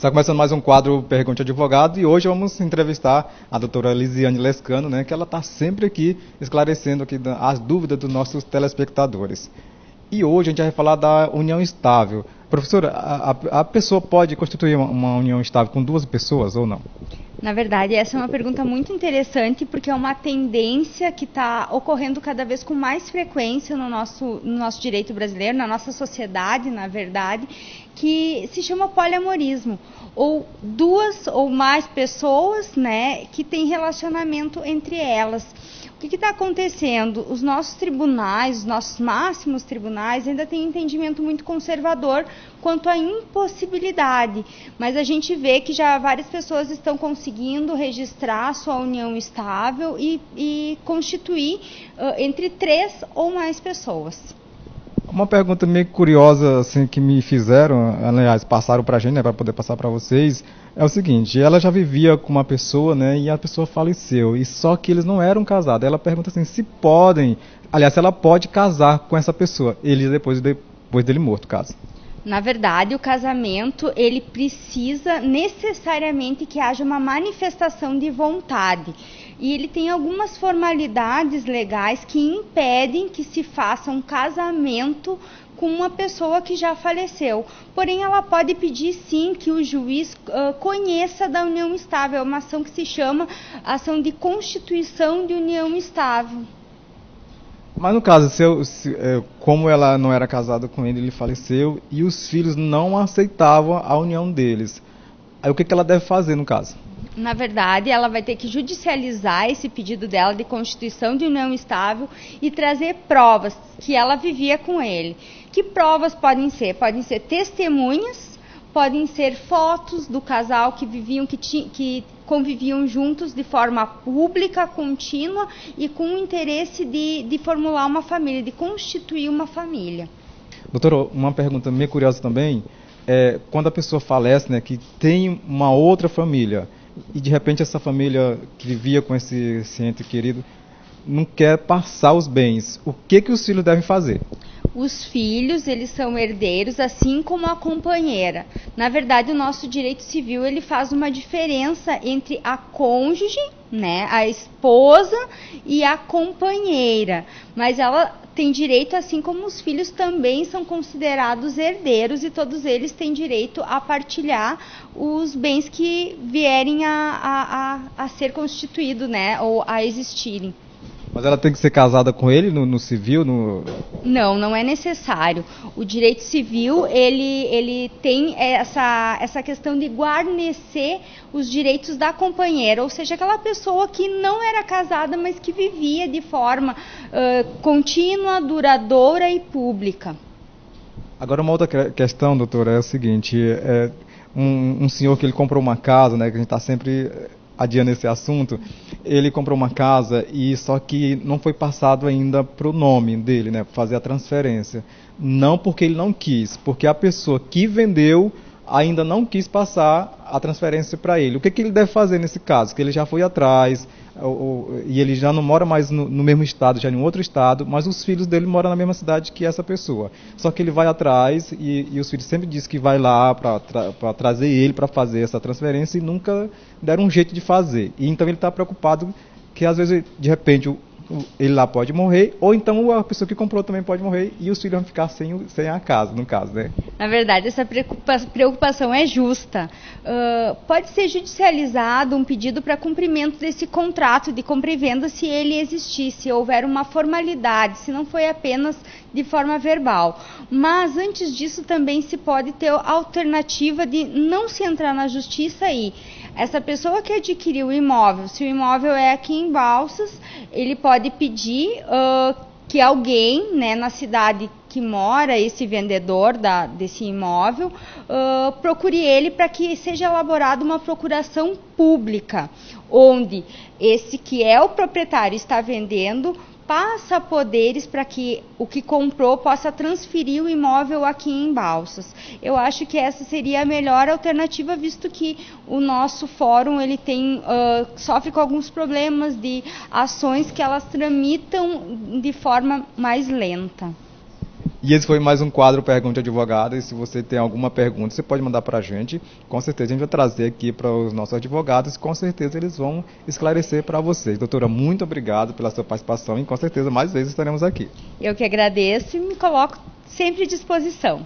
Está começando mais um quadro Pergunte ao Advogado e hoje vamos entrevistar a doutora Lisiane Lescano, né, que ela está sempre aqui esclarecendo aqui as dúvidas dos nossos telespectadores. E hoje a gente vai falar da união estável. Professora, a pessoa pode constituir uma união estável com duas pessoas ou não? Na verdade, essa é uma pergunta muito interessante porque é uma tendência que está ocorrendo cada vez com mais frequência no nosso direito brasileiro, na nossa sociedade, na verdade, que se chama poliamorismo, ou duas ou mais pessoas, né, que têm relacionamento entre elas. O que está acontecendo? Os nossos tribunais, os nossos máximos tribunais ainda têm um entendimento muito conservador quanto à impossibilidade, mas a gente vê que já várias pessoas estão conseguindo registrar sua união estável e constituir entre 3 ou mais pessoas. Uma pergunta meio curiosa assim, que me fizeram, aliás, passaram para a gente, né, para poder passar para vocês, é o seguinte: ela já vivia com uma pessoa, né, e a pessoa faleceu, e só que eles não eram casados. Ela pergunta assim, se ela pode casar com essa pessoa, ele depois dele morto, caso. Na verdade, o casamento, ele precisa necessariamente que haja uma manifestação de vontade. E ele tem algumas formalidades legais que impedem que se faça um casamento com uma pessoa que já faleceu. Porém, ela pode pedir sim que o juiz conheça da união estável. É uma ação que se chama ação de constituição de união estável. Mas no caso, como ela não era casada com ele, ele faleceu e os filhos não aceitavam a união deles. Aí o que ela deve fazer no caso? Na verdade, ela vai ter que judicializar esse pedido dela de constituição de união estável e trazer provas que ela vivia com ele. Que provas podem ser? Podem ser testemunhas, podem ser fotos do casal que conviviam juntos de forma pública, contínua e com o interesse de formular uma família, de constituir uma família. Doutora, uma pergunta meio curiosa também, quando a pessoa falece, né, que tem uma outra família, e de repente essa família que vivia com esse ente querido não quer passar os bens, o que os filhos devem fazer? Os filhos, eles são herdeiros, assim como a companheira. Na verdade, o nosso direito civil, ele faz uma diferença entre a cônjuge, né, a esposa e a companheira. Mas ela tem direito, assim como os filhos também são considerados herdeiros e todos eles têm direito a partilhar os bens que vierem a ser constituídos, né, ou a existirem. Mas ela tem que ser casada com ele no civil? Não é necessário. O direito civil, ele tem essa questão de guarnecer os direitos da companheira, ou seja, aquela pessoa que não era casada, mas que vivia de forma contínua, duradoura e pública. Agora, uma outra questão, doutora, é o seguinte: um senhor que ele comprou uma casa, né, que a gente está sempre adiando esse assunto, ele comprou uma casa e só que não foi passado ainda para o nome dele, né, para fazer a transferência. Não porque ele não quis, porque a pessoa que vendeu ainda não quis passar a transferência para ele. O que ele deve fazer nesse caso? Que ele já foi atrás, e ele já não mora mais no mesmo estado, já em outro estado, mas os filhos dele moram na mesma cidade que essa pessoa. Só que ele vai atrás e os filhos sempre dizem que vai lá para trazer ele para fazer essa transferência e nunca deram um jeito de fazer. E então ele está preocupado que às vezes, de repente, ele lá pode morrer, ou então a pessoa que comprou também pode morrer e os filhos vão ficar sem a casa, no caso, né? Na verdade, essa preocupação é justa. Pode ser judicializado um pedido para cumprimento desse contrato de compra e venda se ele existir, se houver uma formalidade, se não foi apenas de forma verbal. Mas antes disso também se pode ter a alternativa de não se entrar na justiça e essa pessoa que adquiriu o imóvel, se o imóvel é aqui em Balsas, ele pode pedir que alguém, né, na cidade que mora esse vendedor desse imóvel, procure ele para que seja elaborada uma procuração pública, onde esse que é o proprietário está vendendo, passa poderes para que o que comprou possa transferir o imóvel aqui em Balsas. Eu acho que essa seria a melhor alternativa, visto que o nosso fórum ele sofre com alguns problemas de ações que elas tramitam de forma mais lenta. E esse foi mais um quadro Pergunte Advogada, e se você tem alguma pergunta, você pode mandar para a gente. Com certeza a gente vai trazer aqui para os nossos advogados, e com certeza eles vão esclarecer para vocês. Doutora, muito obrigado pela sua participação e com certeza mais vezes estaremos aqui. Eu que agradeço e me coloco sempre à disposição.